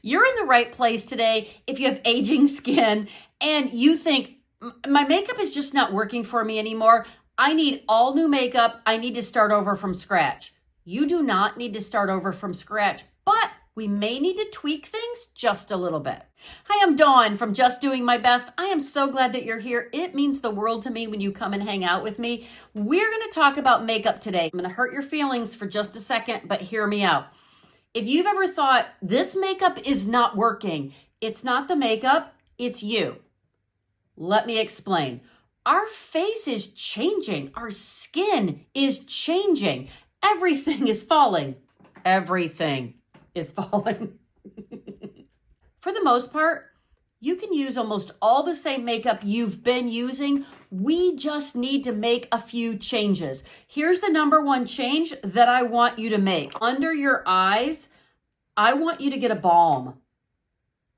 You're in the right place today if you have aging skin and you think, my makeup is just not working for me anymore. I need all new makeup. I need to start over from scratch. You do not need to start over from scratch, but we may need to tweak things just a little bit. Hi, I'm Dawn from Just Doing My Best. I am so glad that you're here. It means the world to me when you come and hang out with me. We're going to talk about makeup today. I'm going to hurt your feelings for just a second, but hear me out. If you've ever thought this makeup is not working, it's not the makeup, it's you. Let me explain. Our face is changing. Our skin is changing. Everything is falling. Everything is falling. For the most part, you can use almost all the same makeup you've been using. We just need to make a few changes. Here's the number one change that I want you to make. Under your eyes, I want you to get a balm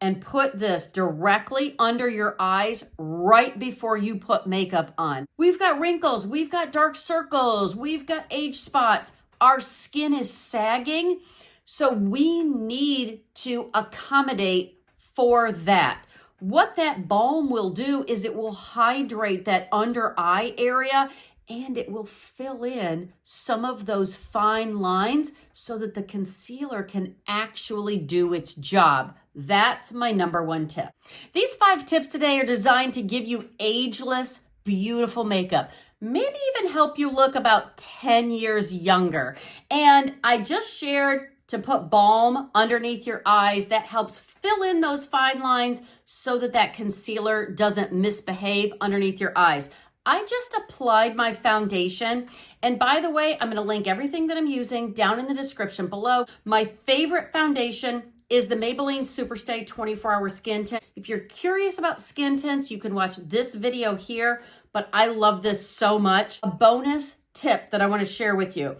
and put this directly under your eyes right before you put makeup on. We've got wrinkles, we've got dark circles, we've got age spots. Our skin is sagging, so we need to accommodate for that. What that balm will do is it will hydrate that under eye area and it will fill in some of those fine lines so that the concealer can actually do its job. That's my number one tip. These 5 tips today are designed to give you ageless, beautiful makeup. Maybe even help you look about 10 years younger. And I just shared to put balm underneath your eyes. That helps fill in those fine lines so that that concealer doesn't misbehave underneath your eyes. I just applied my foundation. And by the way, I'm going to link everything that I'm using down in the description below. My favorite foundation is the Maybelline Superstay 24-Hour Skin Tint. If you're curious about skin tints, you can watch this video here, but I love this so much. A bonus tip that I want to share with you.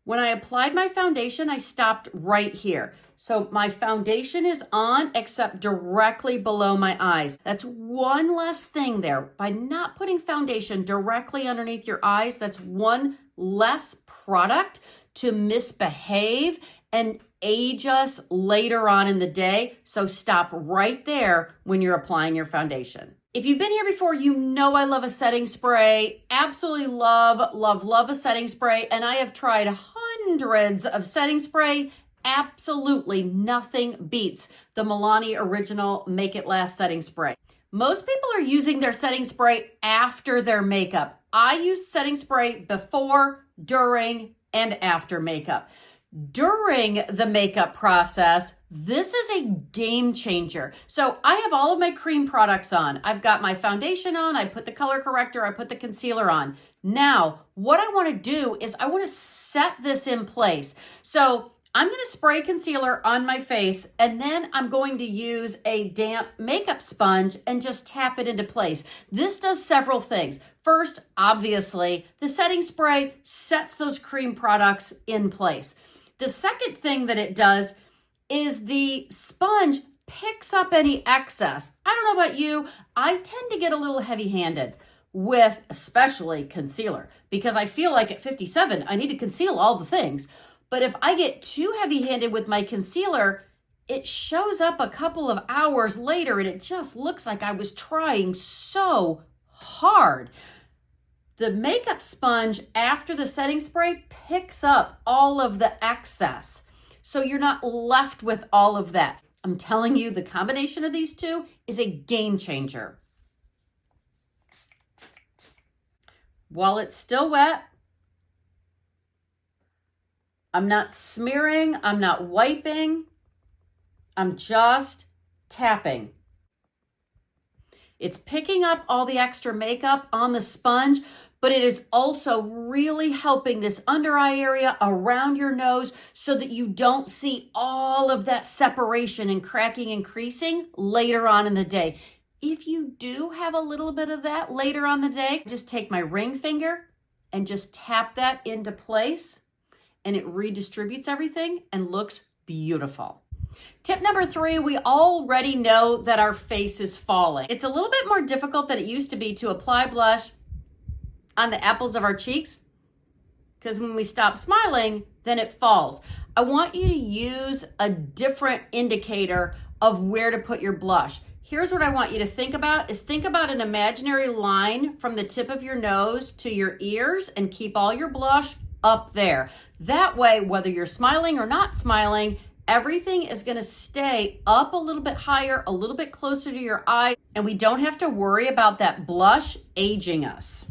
When I applied my foundation, I stopped right here. So my foundation is on except directly below my eyes. That's one less thing there. By not putting foundation directly underneath your eyes, that's one less product to misbehave and age us later on in the day. So stop right there when you're applying your foundation. If you've been here before, you know I love a setting spray. Absolutely love, love, love a setting spray. And I have tried hundreds of setting spray. Absolutely nothing beats the Milani Original Make It Last setting spray. Most people are using their setting spray after their makeup. I use setting spray before, during, and after makeup. During the makeup process, this is a game changer. So I have all of my cream products on. I've got my foundation on, I put the color corrector, I put the concealer on. Now, what I want to do is I want to set this in place. So I'm going to spray concealer on my face and then I'm going to use a damp makeup sponge and just tap it into place. This does several things. First, obviously, the setting spray sets those cream products in place. The second thing that it does is the sponge picks up any excess. I don't know about you, I tend to get a little heavy-handed with especially concealer because I feel like at 57, I need to conceal all the things. But if I get too heavy-handed with my concealer, it shows up a couple of hours later and it just looks like I was trying so hard. The makeup sponge after the setting spray picks up all of the excess. So you're not left with all of that. I'm telling you, the combination of these two is a game changer. While it's still wet, I'm not smearing, I'm not wiping, I'm just tapping. It's picking up all the extra makeup on the sponge, but it is also really helping this under eye area around your nose so that you don't see all of that separation and cracking and creasing later on in the day. If you do have a little bit of that later on the day, just take my ring finger and just tap that into place and it redistributes everything and looks beautiful. Tip number 3, we already know that our face is falling. It's a little bit more difficult than it used to be to apply blush on the apples of our cheeks because when we stop smiling, then it falls. I want you to use a different indicator of where to put your blush. Here's what I want you to think about is think about an imaginary line from the tip of your nose to your ears and keep all your blush up there. That way, whether you're smiling or not smiling, everything is going to stay up a little bit higher, a little bit closer to your eye, and we don't have to worry about that blush aging us.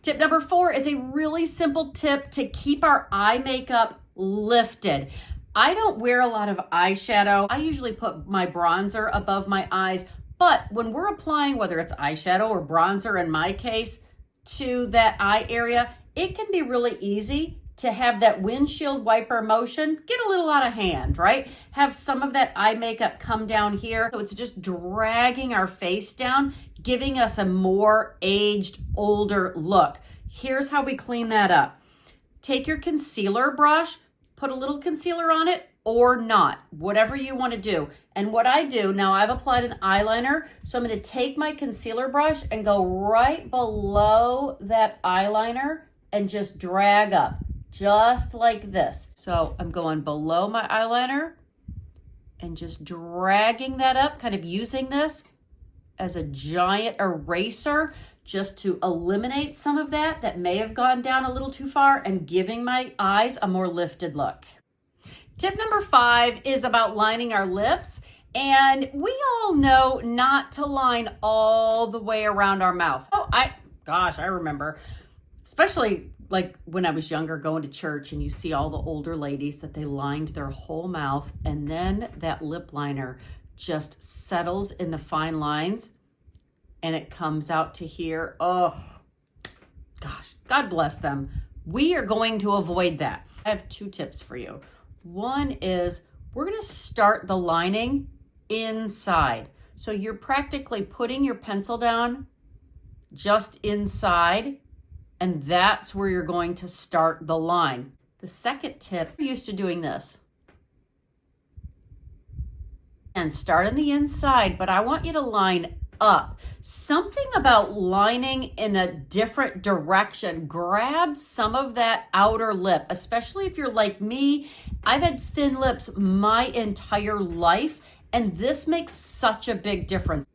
Tip number 4 is a really simple tip to keep our eye makeup lifted. I don't wear a lot of eyeshadow. I usually put my bronzer above my eyes, but when we're applying, whether it's eyeshadow or bronzer in my case, to that eye area, it can be really easy to have that windshield wiper motion get a little out of hand, right? Have some of that eye makeup come down here. So it's just dragging our face down, giving us a more aged, older look. Here's how we clean that up. Take your concealer brush, put a little concealer on it or not, whatever you want to do. And what I do, now I've applied an eyeliner, so I'm going to take my concealer brush and go right below that eyeliner and just drag up, just like this. So I'm going below my eyeliner and just dragging that up, kind of using this as a giant eraser just to eliminate some of that may have gone down a little too far and giving my eyes a more lifted look. Tip number 5 is about lining our lips. And we all know not to line all the way around our mouth. Oh, I remember, especially like when I was younger going to church and you see all the older ladies that they lined their whole mouth and then that lip liner just settles in the fine lines and it comes out to here. Oh, gosh, God bless them. We are going to avoid that. I have 2 tips for you. One is we're going to start the lining inside. So you're practically putting your pencil down just inside, and that's where you're going to start the line. The second tip, we're used to doing this. And start on the inside, but I want you to line up. Something about lining in a different direction. Grab some of that outer lip, especially if you're like me. I've had thin lips my entire life, and this makes such a big difference.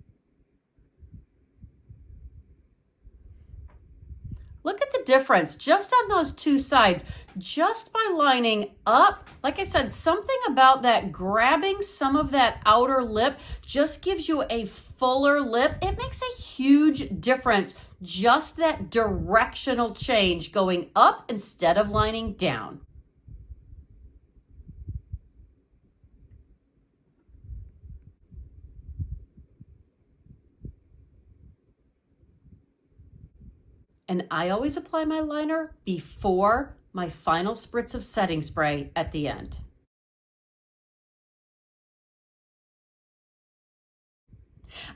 Look at the difference just on those 2 sides, just by lining up. Like I said, something about that grabbing some of that outer lip just gives you a fuller lip. It makes a huge difference, just that directional change going up instead of lining down. And I always apply my liner before my final spritz of setting spray at the end.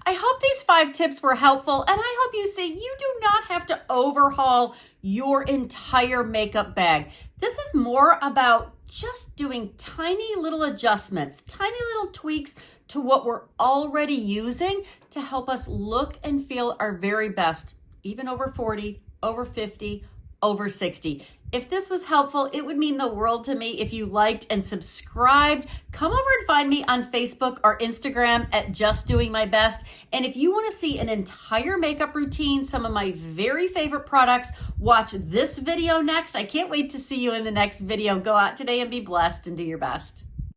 I hope these 5 tips were helpful, and I hope you see you do not have to overhaul your entire makeup bag. This is more about just doing tiny little adjustments, tiny little tweaks to what we're already using to help us look and feel our very best, even over 40, over 50, over 60. If this was helpful, it would mean the world to me if you liked and subscribed. Come over and find me on Facebook or Instagram at Just Doing My Best. And if you want to see an entire makeup routine, some of my very favorite products, watch this video next. I can't wait to see you in the next video. Go out today and be blessed and do your best.